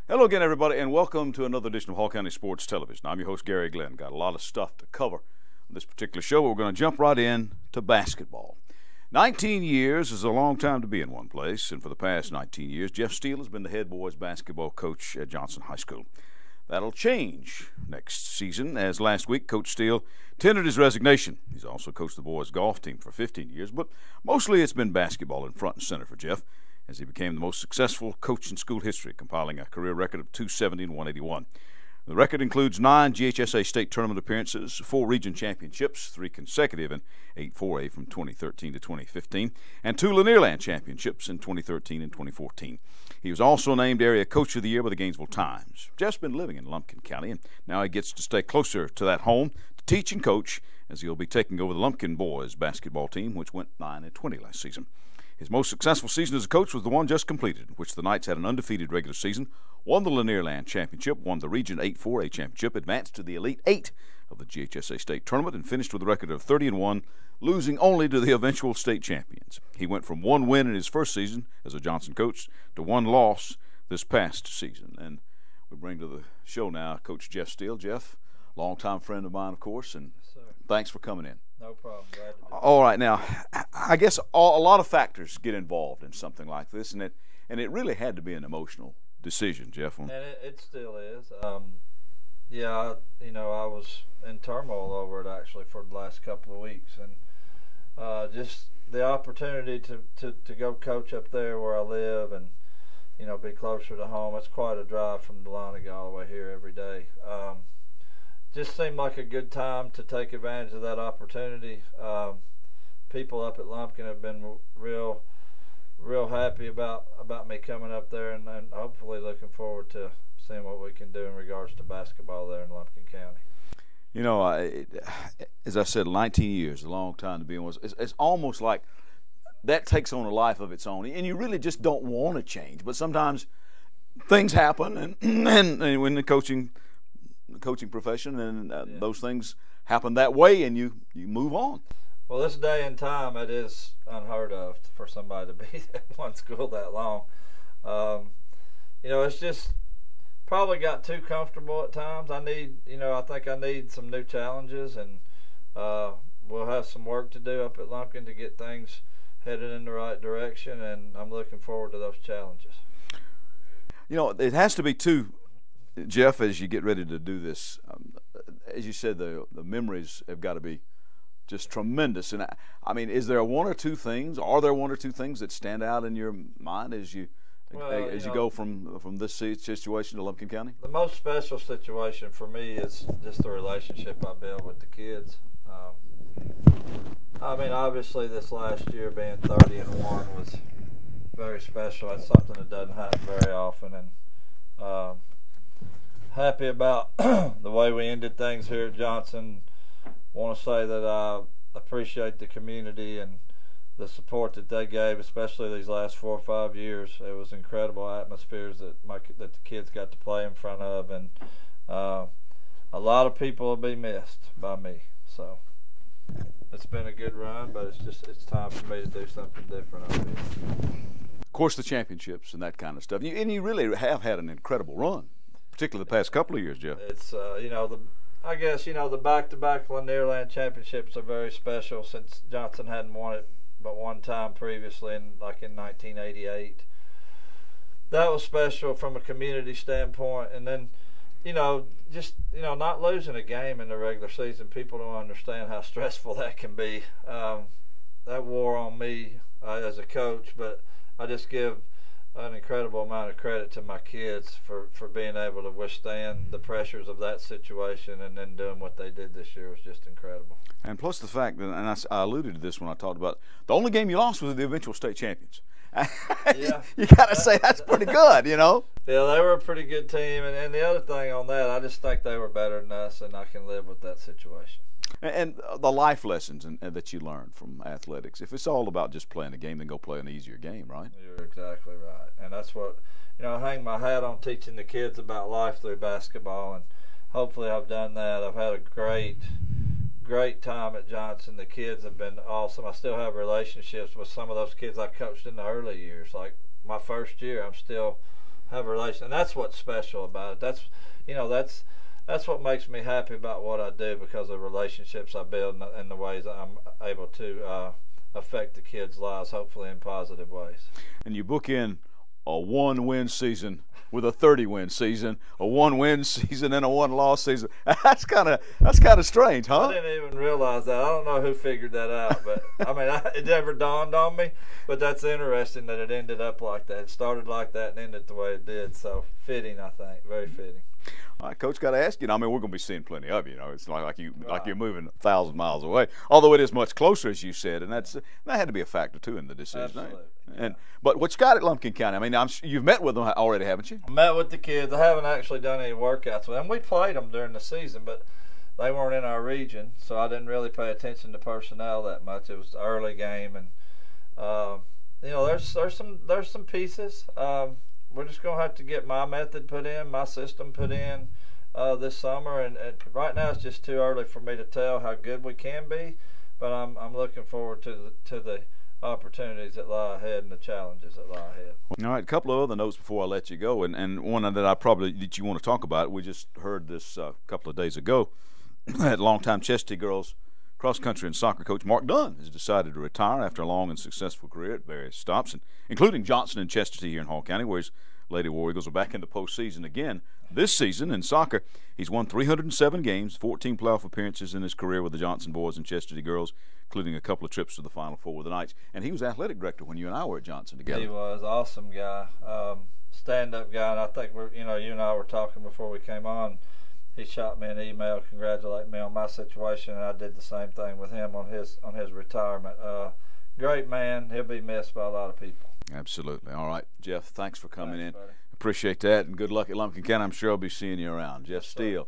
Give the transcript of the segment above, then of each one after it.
Hello again, everybody, and welcome to another edition of Hall County Sports Television. I'm your host, Gary Glenn. Got a lot of stuff to cover on this particular show, but we're going to jump right in to basketball. 19 years is a long time to be in one place, and for the past 19 years, Jeff Steele has been the head boys basketball coach at Johnson High School. That'll change next season, as last week Coach Steele tendered his resignation. He's also coached the boys golf team for 15 years, but mostly it's been basketball in front and center for Jeff, as he became the most successful coach in school history, compiling a career record of 270 and 181. The record includes 9 GHSA state tournament appearances, 4 region championships, 3 consecutive in 8-4A from 2013 to 2015, and 2 Lanierland championships in 2013 and 2014. He was also named Area Coach of the Year by the Gainesville Times. Jeff's been living in Lumpkin County, and now he gets to stay closer to that home to teach and coach, as he'll be taking over the Lumpkin boys basketball team, which went 9-20 last season. His most successful season as a coach was the one just completed, in which the Knights had an undefeated regular season, won the Lanierland Championship, won the Region 8-4A Championship, advanced to the Elite 8 of the GHSA State Tournament, and finished with a record of 30-1, losing only to the eventual state champions. He went from 1 win in his first season as a Johnson coach to 1 loss this past season. And we bring to the show now Coach Jeff Steele. Jeff, longtime friend of mine, of course, and thanks for coming in. No problem. Glad to do it. All right, now, I guess a lot of factors get involved in something like this, and it really had to be an emotional decision, Jeff. And it still is. Yeah, I was in turmoil over it actually for the last couple of weeks, and just the opportunity to go coach up there where I live and be closer to home. It's quite a drive from Dahlonega all the way here every day. Just seemed like a good time to take advantage of that opportunity. People up at Lumpkin have been real happy about me coming up there, and hopefully looking forward to seeing what we can do in regards to basketball there in Lumpkin County. As I said, 19 years, a long time to be in. It's almost like that takes on a life of its own, and you really just don't want to change. But sometimes things happen, and when the coaching profession, and those things happen that way, and you move on. Well, this day and time, it is unheard of for somebody to be at one school that long. It's just probably got too comfortable at times. I think I need some new challenges, and we'll have some work to do up at Lumpkin to get things headed in the right direction, and I'm looking forward to those challenges. It has to be too, Jeff, as you get ready to do this, as you said, the memories have got to be just tremendous. And I mean, are there one or two things that stand out in your mind as you go from this situation to Lumpkin County? The most special situation for me is just the relationship I built with the kids. Obviously this last year being 30-1 was very special. It's something that doesn't happen very often, and happy about the way we ended things here at Johnson. Want to say that I appreciate the community and the support that they gave, especially these last 4 or 5 years. It was incredible atmospheres that the kids got to play in front of, and a lot of people will be missed by me. So it's been a good run, but it's time for me to do something different over here. Of course, the championships and that kind of stuff, and you really have had an incredible run, particularly the past couple of years, Jeff. It's the back-to-back Lanierland championships are very special, since Johnson hadn't won it but one time previously, in 1988. That was special from a community standpoint, and then not losing a game in the regular season. People don't understand how stressful that can be. That wore on me as a coach, but I just give an incredible amount of credit to my kids for being able to withstand the pressures of that situation, and then doing what they did this year was just incredible. And plus the fact that, and I alluded to this when I talked about, the only game you lost was the eventual state champions. Yeah. You got to say that's pretty good, Yeah, they were a pretty good team, and the other thing on that, I just think they were better than us, and I can live with that situation. And the life lessons that you learn from athletics. If it's all about just playing a game, then go play an easier game, right? You're exactly right. And that's what, I hang my hat on teaching the kids about life through basketball, and hopefully I've done that. I've had a great time at Johnson. The kids have been awesome. I still have relationships with some of those kids I coached in the early years. Like my first year, I'm still have a relation, and that's what's special about it. That's what makes me happy about what I do, because of the relationships I build and the ways I'm able to affect the kids' lives, hopefully in positive ways. And you book in a 1-win season with a 30-win season, a 1-win season and a 1-loss season. That's kind of strange, huh? I didn't even realize that. I don't know who figured that out, but it never dawned on me. But that's interesting that it ended up like that. It started like that and ended the way it did. So fitting, I think, very fitting. All right, Coach, got to ask you. We're going to be seeing plenty of you. It's not like you're moving 1,000 miles away. Although it is much closer, as you said, and that had to be a factor too in the decision. Absolutely. But what you got at Lumpkin County? You've met with them already, haven't you? I met with the kids. I haven't actually done any workouts with them. We played them during the season, but they weren't in our region, so I didn't really pay attention to personnel that much. It was the early game, and there's some pieces. We're just going to have to get my method put in, my system put in this summer. And right now it's just too early for me to tell how good we can be. But I'm looking forward to the opportunities that lie ahead and the challenges that lie ahead. All right, a couple of other notes before I let you go. And one that you want to talk about, we just heard this a couple of days ago, that longtime Chastity girls cross-country and soccer coach Mark Dunn has decided to retire after a long and successful career at various stops, including Johnson and Chastity here in Hall County, where his Lady War Eagles are back in the postseason again this season. In soccer, he's won 307 games, 14 playoff appearances in his career with the Johnson boys and Chastity girls, including a couple of trips to the Final Four with the Knights. And he was athletic director when you and I were at Johnson together. He was awesome guy, stand-up guy, and I think you and I were talking before we came on. He shot me an email congratulating me on my situation, and I did the same thing with him on his retirement. Great man. He'll be missed by a lot of people. Absolutely. All right, Jeff, thanks for coming in. Buddy. Appreciate that, and good luck at Lumpkin County. I'm sure I'll be seeing you around. Jeff Steele,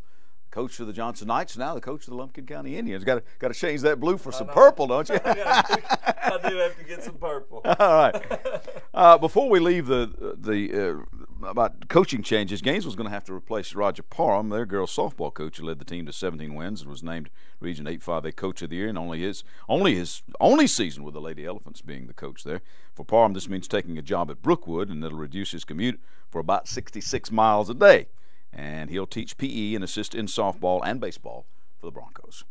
coach of the Johnson Knights, now the coach of the Lumpkin County Indians. Got to change that blue for some purple, don't you? I do have to get some purple. All right. Before we leave the about coaching changes, Gainesville's going to have to replace Roger Parham, their girls softball coach, who led the team to 17 wins and was named Region 8-5A Coach of the Year, and only his season with the Lady Elephants being the coach there. For Parham, this means taking a job at Brookwood, and it'll reduce his commute for about 66 miles a day. And he'll teach PE and assist in softball and baseball for the Broncos.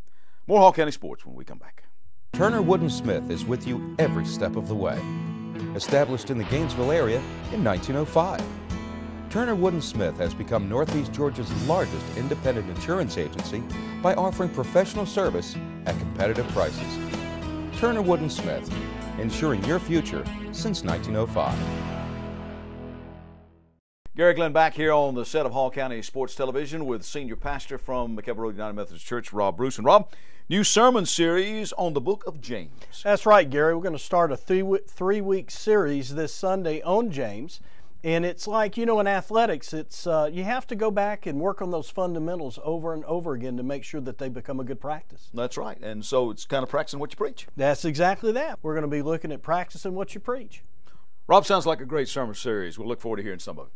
More Hall County sports when we come back. Turner Wood & Smith is with you every step of the way. Established in the Gainesville area in 1905. Turner Wood & Smith has become Northeast Georgia's largest independent insurance agency by offering professional service at competitive prices. Turner Wood & Smith, insuring your future since 1905. Gary Glenn back here on the set of Hall County Sports Television with senior pastor from McKelvey Road United Methodist Church, Rob Bruce. And Rob, new sermon series on the book of James. That's right, Gary. We're going to start a three-week series this Sunday on James. And it's like, in athletics, it's you have to go back and work on those fundamentals over and over again to make sure that they become a good practice. That's right. And so it's kind of practicing what you preach. That's exactly that. We're going to be looking at practicing what you preach. Rob, sounds like a great sermon series. We'll look forward to hearing some of it.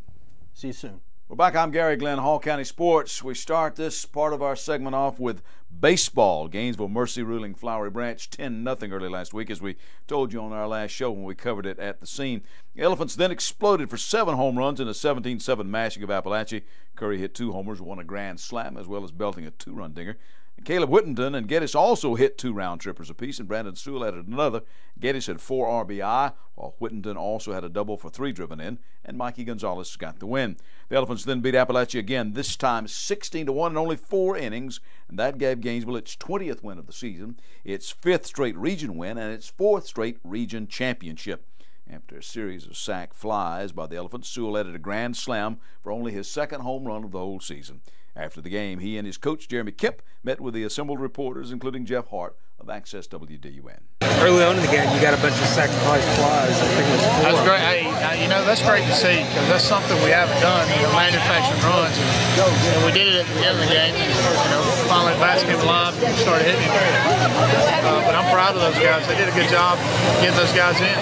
See you soon. We're back. I'm Gary Glenn, Hall County Sports. We start this part of our segment off with baseball. Gainesville Mercy ruling Flowery Branch 10-0 early last week, as we told you on our last show when we covered it at the scene. The Elephants then exploded for 7 home runs in a 17-7 mashing of Appalachia. Curry hit 2 homers, won a grand slam, as well as belting a 2-run dinger. Caleb Whittington and Geddes also hit 2 round-trippers apiece, and Brandon Sewell added another. Geddes had 4 RBI, while Whittington also had a double for 3 driven in, and Mikey Gonzalez got the win. The Elephants then beat Appalachia again, this time 16-1 in only 4 innings, and that gave Gainesville its 20th win of the season, its 5th straight region win, and its 4th straight region championship. After a series of sac flies by the Elephants, Sewell added a grand slam for only his 2nd home run of the whole season. After the game, he and his coach, Jeremy Kemp, met with the assembled reporters, including Jeff Hart of Access WDUN. Early on in the game, you got a bunch of sacrifice flies. I think it was 4. That was great. you know, that's great to see because that's something we haven't done, you know, manufacturing runs. And we did it at the end of the game. And, you know, finally the bats came alive and started hitting. But I'm proud of those guys. They did a good job getting those guys in.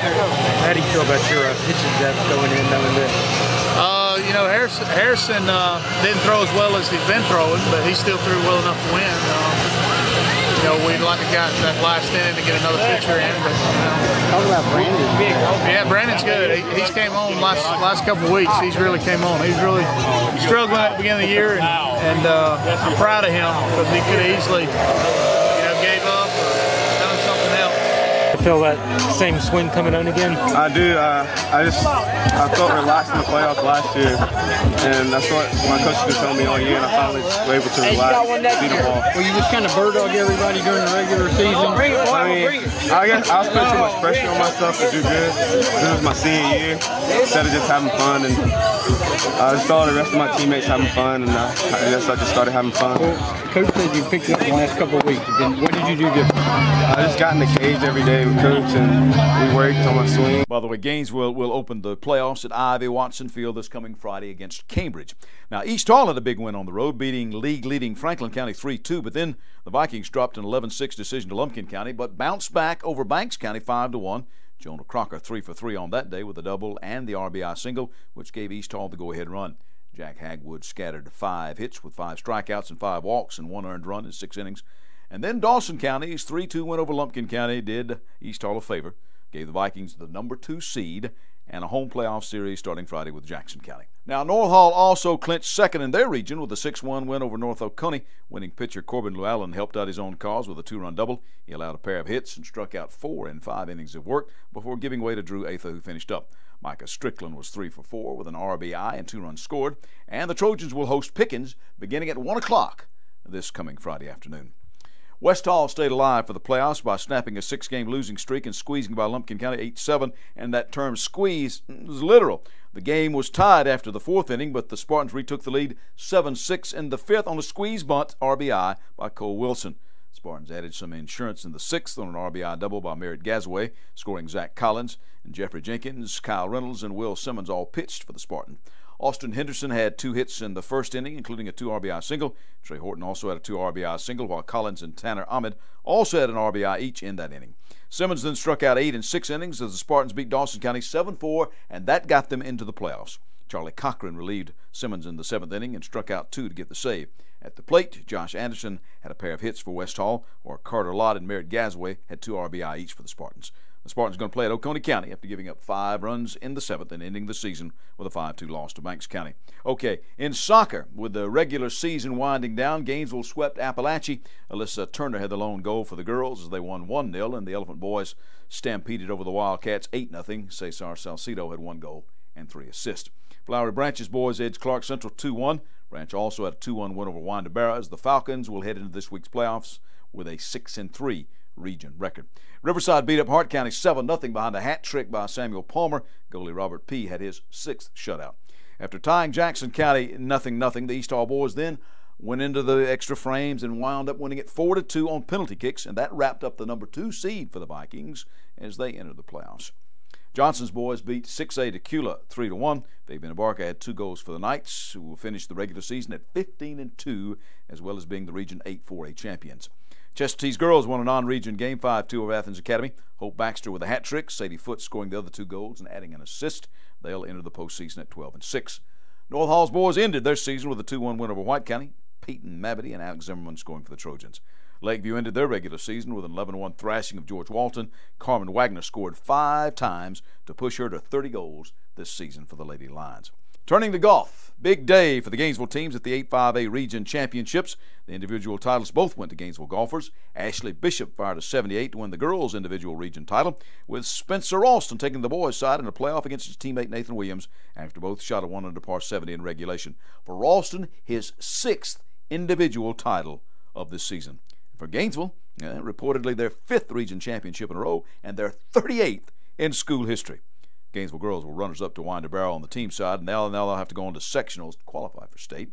How do you feel about your pitching depth going in, knowing that? You know, Harrison didn't throw as well as he's been throwing, but he still threw well enough to win. You know, we'd like to get that last inning to get another pitcher in. But, talk about Brandon. Yeah, Brandon's good. He's came on last couple of weeks. He's really came on. He's really struggling at the beginning of the year, and I'm proud of him because he could have easily, you know, gave up or done something else. Feel that same swing coming on again? I do. I felt relaxed in the playoffs last year, and that's what my coach has been telling me all year, and I finally was able to relax, see the ball. Well, you just kind of bird dog everybody during the regular season. I guess I was putting too much pressure on myself to do good. This was my senior year, instead of just having fun, and I saw the rest of my teammates having fun, and I guess I just started having fun. Well, Coach said you picked it up the last couple of weeks. What did you do different? I just got in the cage every day with Coach, and we worked on my swing. By the way, Gainesville will open the playoffs at Ivy Watson Field this coming Friday against Cambridge. Now, East Hall had a big win on the road, beating league-leading Franklin County 3-2, but then the Vikings dropped an 11-6 decision to Lumpkin County, but bounced back over Banks County 5-1. Jonah Crocker 3 for 3 on that day with a double and the RBI single, which gave East Hall the go-ahead run. Jack Hagwood scattered 5 hits with 5 strikeouts and 5 walks and 1 earned run in 6 innings. And then Dawson County's 3-2 win over Lumpkin County did East Hall a favor, gave the Vikings the number 2 seed and a home playoff series starting Friday with Jackson County. Now, North Hall also clinched second in their region with a 6-1 win over North Oconee. Winning pitcher Corbin Llewellyn helped out his own cause with a 2-run double. He allowed a pair of hits and struck out 4 in 5 innings of work before giving way to Drew Atha, who finished up. Micah Strickland was 3 for 4 with an RBI and 2 runs scored. And the Trojans will host Pickens beginning at 1 o'clock this coming Friday afternoon. West Hall stayed alive for the playoffs by snapping a 6-game losing streak and squeezing by Lumpkin County 8-7, and that term squeeze was literal. The game was tied after the 4th inning, but the Spartans retook the lead 7-6 in the 5th on a squeeze bunt RBI by Cole Wilson. Spartans added some insurance in the 6th on an RBI double by Merritt Gazaway, scoring Zach Collins, and Jeffrey Jenkins, Kyle Reynolds, and Will Simmons all pitched for the Spartans. Austin Henderson had 2 hits in the 1st inning, including a 2 RBI single. Trey Horton also had a 2 RBI single, while Collins and Tanner Ahmed also had an RBI each in that inning. Simmons then struck out 8 in 6 innings as the Spartans beat Dawson County 7-4, and that got them into the playoffs. Charlie Cochran relieved Simmons in the 7th inning and struck out 2 to get the save. At the plate, Josh Anderson had a pair of hits for West Hall, while Carter Lott and Merritt Gazaway had 2 RBI each for the Spartans. The Spartans are going to play at Oconee County after giving up 5 runs in the 7th and ending the season with a 5-2 loss to Banks County. Okay, in soccer, with the regular season winding down, Gainesville swept Appalachia. Alyssa Turner had the lone goal for the girls as they won 1-0, and the Elephant Boys stampeded over the Wildcats 8-0. Cesar Salcido had 1 goal and 3 assists. Flowery Branch's boys edged Clark Central 2-1. Branch also had a 2-1 win over Windabara as the Falcons will head into this week's playoffs with a 6-3 region record. Riverside beat up Hart County 7-0 behind a hat trick by Samuel Palmer. Goalie Robert P. had his 6th shutout. After tying Jackson County 0-0, the East Hall boys then went into the extra frames and wound up winning it 4-2 on penalty kicks, and that wrapped up the number 2 seed for the Vikings as they entered the playoffs. Johnson's boys beat 6A Tequila 3-1. Fabian Abarca had 2 goals for the Knights, who will finish the regular season at 15-2, as well as being the Region 8 4A champions. Chesterton's girls won a non-region game 5-2 over Athens Academy. Hope Baxter with a hat trick, Sadie Foote scoring the other 2 goals and adding an assist. They'll enter the postseason at 12-6. North Hall's boys ended their season with a 2-1 win over White County. Peyton Mabity and Alex Zimmerman scoring for the Trojans. Lakeview ended their regular season with an 11-1 thrashing of George Walton. Carmen Wagner scored 5 times to push her to 30 goals this season for the Lady Lions. Turning to golf, big day for the Gainesville teams at the 8-5A Region Championships. The individual titles both went to Gainesville golfers. Ashley Bishop fired a 78 to win the girls' individual region title, with Spencer Ralston taking the boys' side in a playoff against his teammate Nathan Williams after both shot a 1 under par 70 in regulation. For Ralston, his 6th individual title of this season. For Gainesville, reportedly their 5th region championship in a row and their 38th in school history. Gainesville girls were runners-up to Windabara on the team side, and now they'll have to go on to sectionals to qualify for state.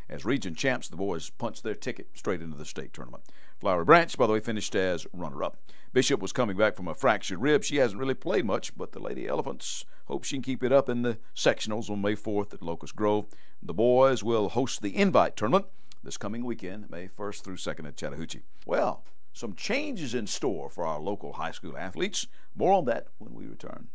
As region champs, the boys punched their ticket straight into the state tournament. Flowery Branch, by the way, finished as runner-up. Bishop was coming back from a fractured rib. She hasn't really played much, but the Lady Elephants hope she can keep it up in the sectionals on May 4th at Locust Grove. The boys will host the Invite Tournament this coming weekend, May 1st through 2nd at Chattahoochee. Well, some changes in store for our local high school athletes. More on that when we return.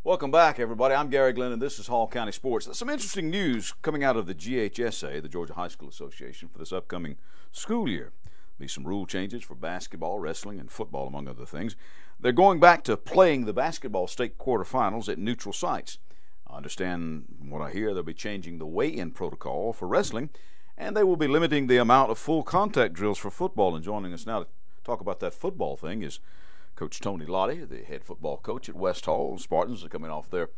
Welcome back, everybody. I'm Gary Glenn, and this is Hall County Sports. There's some interesting news coming out of the GHSA, the Georgia High School Association, for this upcoming school year. There'll be some rule changes for basketball, wrestling, and football, among other things. They're going back to playing the basketball state quarterfinals at neutral sites. I understand from what I hear, they'll be changing the weigh-in protocol for wrestling, and they will be limiting the amount of full contact drills for football. And joining us now to talk about that football thing is Coach Tony Lottie, the head football coach at West Hall. Spartans are coming off their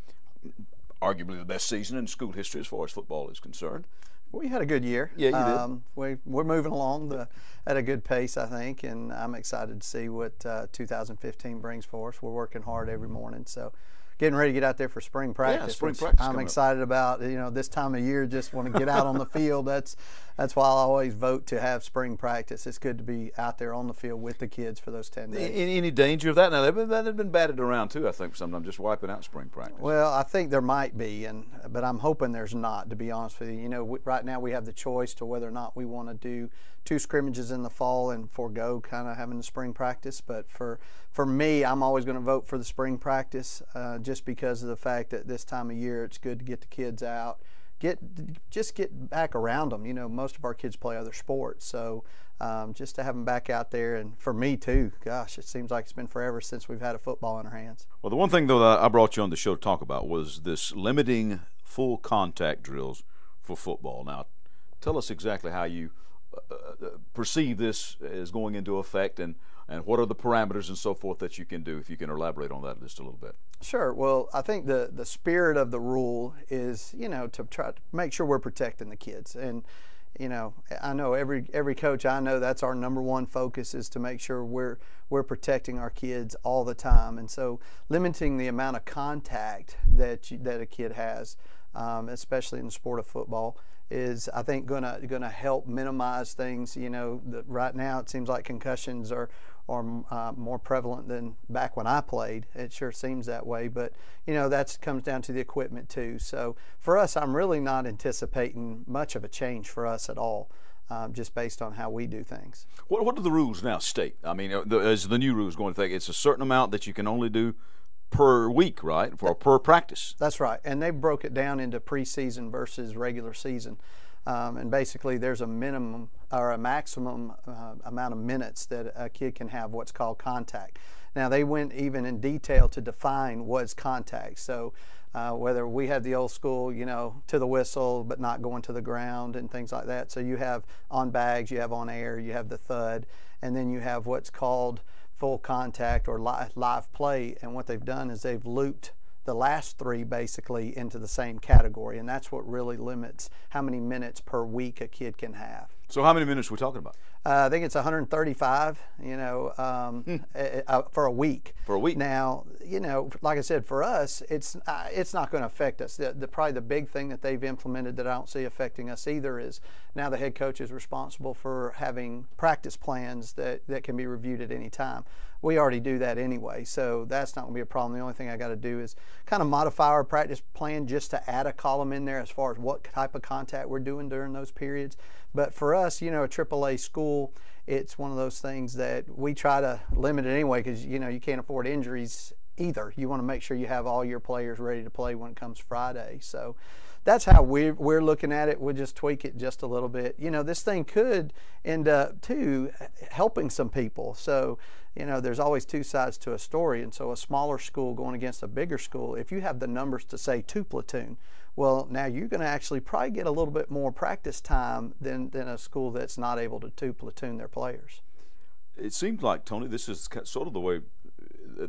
arguably the best season in school history as far as football is concerned. We had a good year. Yeah, you did. We're moving along at a good pace, I think, and I'm excited to see what 2015 brings for us. We're working hard every morning, so getting ready to get out there for spring practice. Yeah, spring practice. I'm excited about. This time of year, just want to get out on the field. That's why I always vote to have spring practice. It's good to be out there on the field with the kids for those 10 days. Any danger of that? Now, they've been batted around too, I think, sometimes just wiping out spring practice. Well, I think there might be, but I'm hoping there's not, to be honest with you. Right now we have the choice to whether or not we want to do 2 scrimmages in the fall and forego kind of having the spring practice. But for me, I'm always going to vote for the spring practice just because of the fact that this time of year it's good to get the kids out. Just get back around them. Most of our kids play other sports, so just to have them back out there, and for me too, gosh, it seems like it's been forever since we've had a football in our hands. Well, the one thing though that I brought you on the show to talk about was this limiting full contact drills for football. Now, tell us exactly how you perceive this as going into effect, and what are the parameters and so forth that you can do, if you can elaborate on that just a little bit. Sure. Well, I think the spirit of the rule is, to try to make sure we're protecting the kids. And, I know every coach I know, that's our number one focus, is to make sure we're protecting our kids all the time. And so limiting the amount of contact that a kid has, especially in the sport of football, is, I think, gonna help minimize things. Right now it seems like concussions are more prevalent than back when I played. It sure seems that way, but that comes down to the equipment too. So for us, I'm really not anticipating much of a change for us at all, just based on how we do things. What do the rules now state? I mean, as the new rules going to take, it's a certain amount that you can only do per week, right? Per practice. That's right, and they broke it down into preseason versus regular season. And basically there's a minimum or a maximum amount of minutes that a kid can have what's called contact. Now, they went even in detail to define what's contact. So whether we had the old school, to the whistle but not going to the ground and things like that. So you have on bags, you have on air, you have the thud, and then you have what's called full contact or live play. And what they've done is they've looped the last 3 basically into the same category, and that's what really limits how many minutes per week a kid can have. So how many minutes are we talking about? I think it's 135, for a week. For a week. Now, you know, like I said, for us, it's not going to affect us. Probably the big thing that they've implemented that I don't see affecting us either is now the head coach is responsible for having practice plans that can be reviewed at any time. We already do that anyway, so that's not going to be a problem. The only thing I got to do is kind of modify our practice plan just to add a column in there as far as what type of contact we're doing during those periods. But for us, you know, a AAA school, it's one of those things that we try to limit it anyway because, you know, you can't afford injuries either. You want to make sure you have all your players ready to play when it comes Friday. So that's how we're looking at it. We'll just tweak it just a little bit. You know, this thing could end up, too, helping some people. So, you know, there's always two sides to a story. And so a smaller school going against a bigger school, if you have the numbers to, say, 2 platoon, well, now you're going to actually probably get a little bit more practice time than a school that's not able to 2 platoon their players. It seems like, Tony, this is sort of the way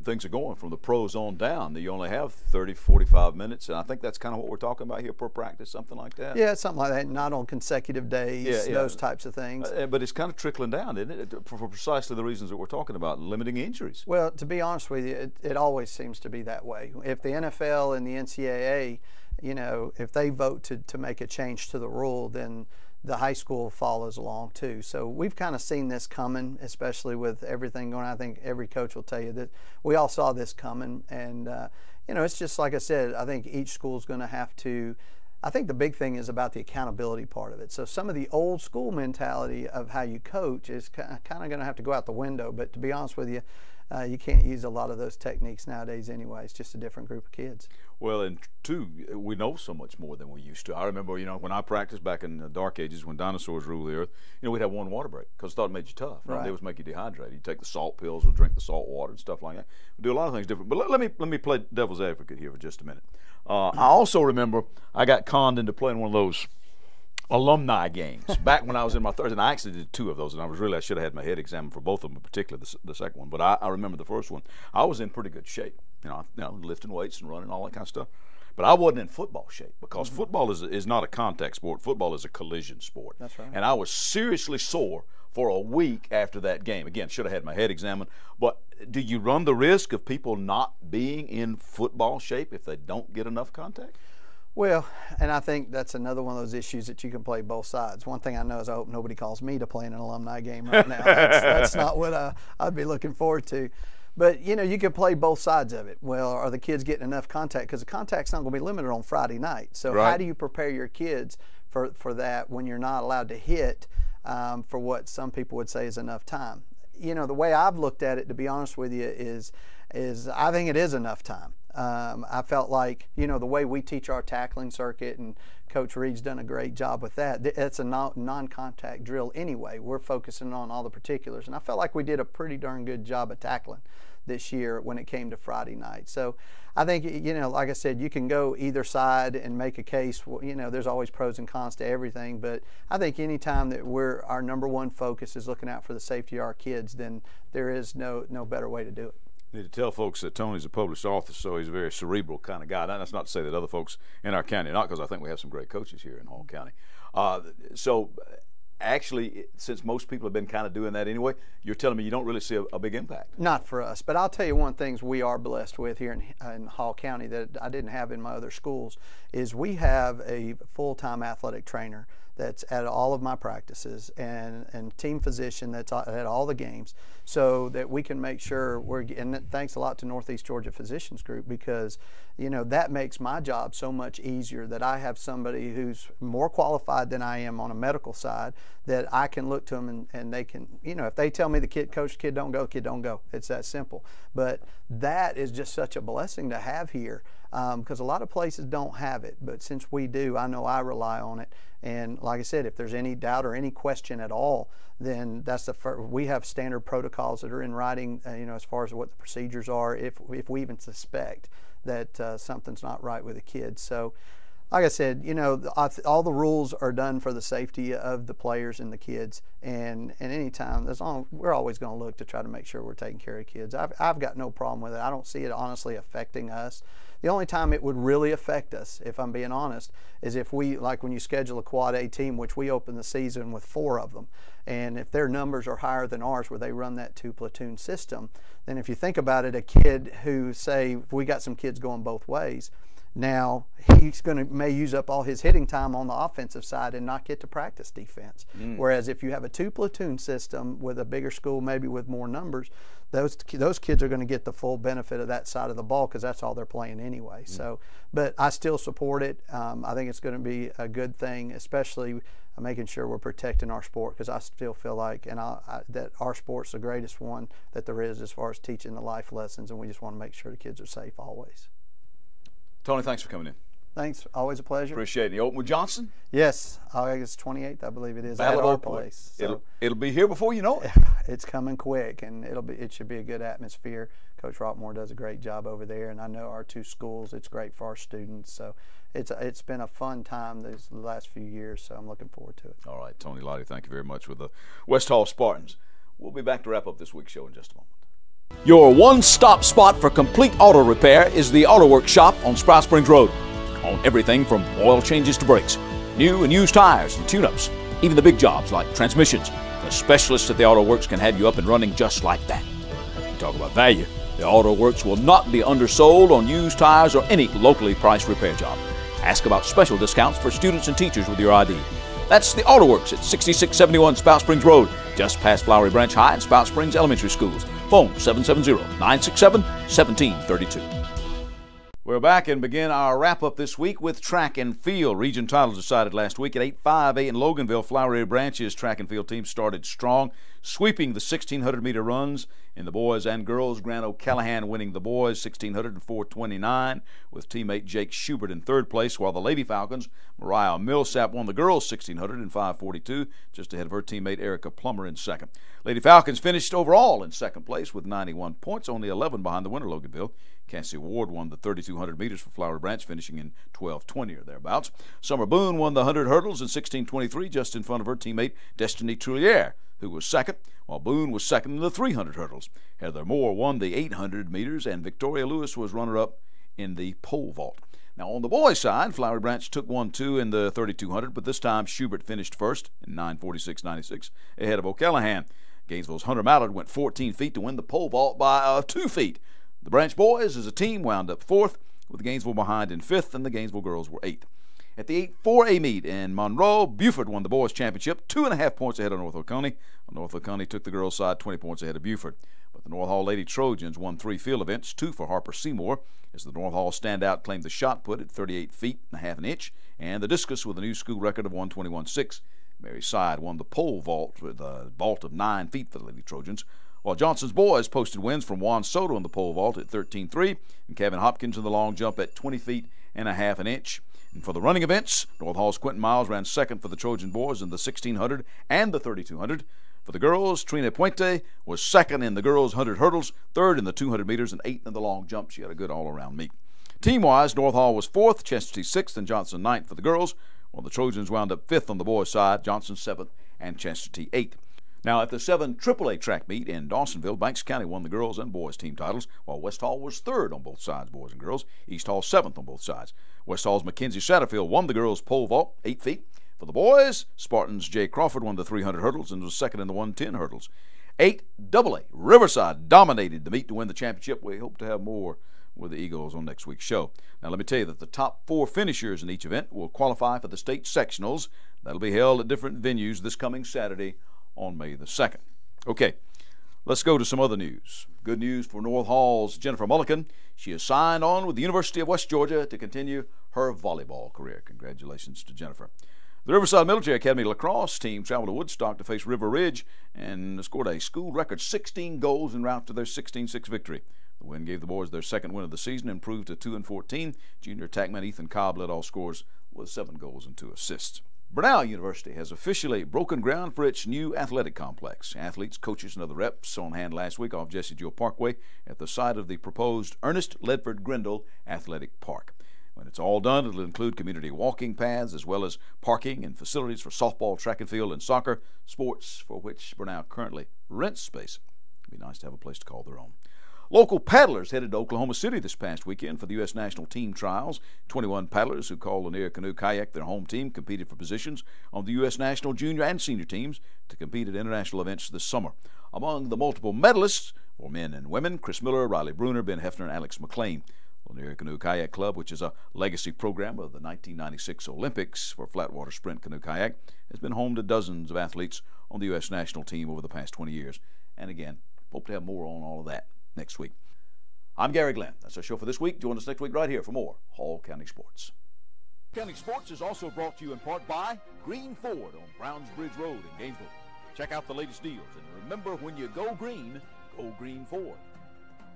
things are going from the pros on down. That you only have 30, 45 minutes, and I think that's kind of what we're talking about here per practice, something like that. Yeah, something like that, not on consecutive days, those types of things. But it's kind of trickling down, isn't it, for precisely the reasons that we're talking about, limiting injuries. Well, to be honest with you, it always seems to be that way. If the NFL and the NCAA, you know, if they vote to make a change to the rule, then the high school follows along too. So we've kind of seen this coming, especially with everything going on. I think every coach will tell you that we all saw this coming. And, you know, it's just like I said, I think each school is going to have to, I think the big thing is about the accountability part of it. So some of the old school mentality of how you coach is kind of going to have to go out the window. But to be honest with you, you can't use a lot of those techniques nowadays anyway. It's just a different group of kids. Well, and two, we know so much more than we used to. I remember, you know, when I practiced back in the dark ages when dinosaurs ruled the earth, you know, we'd have one water break because I thought it made you tough. Right. They was make you dehydrated. You take the salt pills or drink the salt water and stuff like that. We do a lot of things different. But let me play devil's advocate here for just a minute. I also remember I got conned into playing one of those alumni games back when I was in my 30s, and I actually did 2 of those, and I should have had my head examined for both of them, particularly the second one. But I remember the first one. I was in pretty good shape, you know, lifting weights and running, all that kind of stuff. But I wasn't in football shape because football is not a contact sport. Football is a collision sport. That's right. And I was seriously sore for a week after that game. Again, should have had my head examined. But do you run the risk of people not being in football shape if they don't get enough contact? Well, and I think that's another one of those issues that you can play both sides. One thing I know is I hope nobody calls me to play in an alumni game right now. That's not what I'd be looking forward to. But, you know, you can play both sides of it. Well, are the kids getting enough contact? Because the contact's not going to be limited on Friday night. So how do you prepare your kids for that when you're not allowed to hit for what some people would say is enough time? You know, the way I've looked at it, to be honest with you, is I think it is enough time. I felt like, you know, the way we teach our tackling circuit, and Coach Reed's done a great job with that. It's a non-contact drill anyway. We're focusing on all the particulars. And I felt like we did a pretty darn good job of tackling this year when it came to Friday night. So I think, you know, like I said, you can go either side and make a case. You know, there's always pros and cons to everything. But I think any time that our number one focus is looking out for the safety of our kids, then there is no better way to do it. I need to tell folks that Tony's a published author, so he's a very cerebral kind of guy. That's not to say that other folks in our county are not, because I think we have some great coaches here in Hall County. So actually, since most people have been kind of doing that anyway, you're telling me you don't really see a big impact? Not for us, but I'll tell you one of the things we are blessed with here in Hall County that I didn't have in my other schools is we have a full-time athletic trainer that's at all of my practices and team physician that's at all the games, so that we can make sure and thanks a lot to Northeast Georgia Physicians Group, because, you know, that makes my job so much easier, that I have somebody who's more qualified than I am on a medical side, that I can look to them and they can, you know, if they tell me coach, kid don't go, kid don't go. It's that simple. But that is just such a blessing to have here, because a lot of places don't have it. But since we do, I know I rely on it. And like I said, if there's any doubt or any question at all, then that's the first. We have standard protocols that are in writing, you know, as far as what the procedures are, if we even suspect that something's not right with a kid. So Like I said, you know, all the rules are done for the safety of the players and the kids. And anytime, we're always going to look to try to make sure we're taking care of kids. I've got no problem with it. I don't see it honestly affecting us. The only time it would really affect us, if I'm being honest, is if we, like when you schedule a quad A team, which we open the season with 4 of them, and if their numbers are higher than ours where they run that 2-platoon system, then if you think about it, a kid who, say, we got some kids going both ways, now he's may use up all his hitting time on the offensive side and not get to practice defense. Whereas if you have a 2-platoon system with a bigger school, maybe with more numbers, those kids are going to get the full benefit of that side of the ball because that's all they're playing anyway. So, but I still support it. I think it's going to be a good thing, especially making sure we're protecting our sport, because I still feel like that our sport's the greatest one that there is as far as teaching the life lessons, and we just want to make sure the kids are safe always. Tony, thanks for coming in. Thanks. Always a pleasure. Appreciate it. You open with Johnson? Yes. August 28th, I believe it is, Battle at of our Oak Point. place. So It'll be here before you know it. it's coming quick, and it should be a good atmosphere. Coach Rockmore does a great job over there, and I know our 2 schools, it's great for our students. So it's been a fun time these last few years, so I'm looking forward to it. All right, Tony Lottie, thank you very much with the West Hall Spartans. We'll be back to wrap up this week's show in just a moment. Your one-stop spot for complete auto repair is the Auto Works shop on Sprout Springs Road. On everything from oil changes to brakes, new and used tires and tune-ups, even the big jobs like transmissions. The specialists at the Auto Works can have you up and running just like that. You talk about value. The Auto Works will not be undersold on used tires or any locally priced repair job. Ask about special discounts for students and teachers with your ID. That's the Auto Works at 6671 Spout Springs Road, just past Flowery Branch High and Spout Springs Elementary Schools. Phone 770-967-1732. We're back and begin our wrap-up this week with track and field. Region titles decided last week at 8-5A in Loganville. Flowery Branch's track and field team started strong, sweeping the 1,600-meter runs in the boys and girls. Grant O'Callahan winning the boys 1,600 and 4:29 with teammate Jake Schubert in 3rd place, while the Lady Falcons, Mariah Millsap, won the girls 1,600 and 5:42, just ahead of her teammate Erica Plummer in 2nd. Lady Falcons finished overall in 2nd place with 91 points, only 11 behind the winner, Loganville. Cassie Ward won the 3,200 meters for Flowery Branch, finishing in 12:20 or thereabouts. Summer Boone won the 100 hurdles in 16:23, just in front of her teammate Destiny Trullier, who was 2nd, while Boone was 2nd in the 300 hurdles. Heather Moore won the 800 meters, and Victoria Lewis was runner-up in the pole vault. Now, on the boys' side, Flowery Branch took 1-2 in the 3,200, but this time Schubert finished first in 9:46.96, ahead of O'Callahan. Gainesville's Hunter Mallard went 14 feet to win the pole vault by 2 feet. The Branch boys, as a team, wound up 4th, with Gainesville behind in 5th, and the Gainesville girls were 8th. At the 8-4A meet in Monroe, Buford won the boys' championship, 2.5 points ahead of North Oconee. North Oconee took the girls' side 20 points ahead of Buford. But the North Hall Lady Trojans won 3 field events, 2 for Harper Seymour, as the North Hall standout claimed the shot put at 38 feet and a half an inch, and the discus with a new school record of 121.6. Mary Side won the pole vault with a vault of 9 feet for the Lady Trojans, while Johnson's boys posted wins from Juan Soto in the pole vault at 13.3 and Kevin Hopkins in the long jump at 20 feet and a half an inch. And for the running events, North Hall's Quentin Miles ran 2nd for the Trojan boys in the 1,600 and the 3,200. For the girls, Trina Puente was 2nd in the girls' 100 hurdles, 3rd in the 200 meters, and 8th in the long jump. She had a good all-around meet. Team-wise, North Hall was 4th, Chestatee 6th, and Johnson 9th for the girls, while the Trojans wound up 5th on the boys' side, Johnson 7th, and Chestatee 8th. Now, at the 7 AAA track meet in Dawsonville, Banks County won the girls and boys team titles, while West Hall was 3rd on both sides, boys and girls. East Hall 7th on both sides. West Hall's Mackenzie Satterfield won the girls' pole vault, 8 feet. For the boys, Spartans' Jay Crawford won the 300 hurdles and was 2nd in the 110 hurdles. 8AA, Riverside dominated the meet to win the championship. We hope to have more with the Eagles on next week's show. Now, let me tell you that the top 4 finishers in each event will qualify for the state sectionals. That'll be held at different venues this coming Saturday on May the 2nd. Okay, let's go to some other news. Good news for North Hall's Jennifer Mullican. She has signed on with the University of West Georgia to continue her volleyball career. Congratulations to Jennifer. The Riverside Military Academy lacrosse team traveled to Woodstock to face River Ridge and scored a school record 16 goals en route to their 16-6 victory. The win gave the boys their 2nd win of the season, improved to 2-14. Junior attackman Ethan Cobb led all scores with 7 goals and 2 assists. Brenau University has officially broken ground for its new athletic complex. Athletes, coaches, and other reps on hand last week off Jesse Jewell Parkway at the site of the proposed Ernest Ledford Grindle Athletic Park. When When it's all done, it'll include community walking paths as well as parking and facilities for softball, track and field, and soccer, sports for which Brenau currently rents space. It'd be nice to have a place to call their own. Local paddlers headed to Oklahoma City this past weekend for the U.S. national team trials. 21 paddlers who call Lanier Canoe Kayak their home team competed for positions on the U.S. national junior and senior teams to compete at international events this summer. Among the multiple medalists were men and women: Chris Miller, Riley Bruner, Ben Hefner, and Alex McLean. Lanier Canoe Kayak Club, which is a legacy program of the 1996 Olympics for flatwater sprint canoe kayak, has been home to dozens of athletes on the U.S. national team over the past 20 years. And again, hope to have more on all of that next week. I'm Gary Glenn. That's our show for this week. Join us next week right here for more Hall County Sports. County Sports is also brought to you in part by Green Ford on Browns Bridge Road in Gainesville. Check out the latest deals, and remember, when you go Green Ford.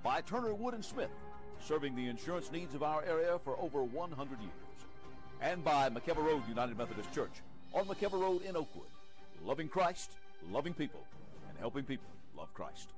By Turner Wood & Smith, serving the insurance needs of our area for over 100 years. And by McKever Road United Methodist Church on McKever Road in Oakwood. Loving Christ, loving people, and helping people love Christ.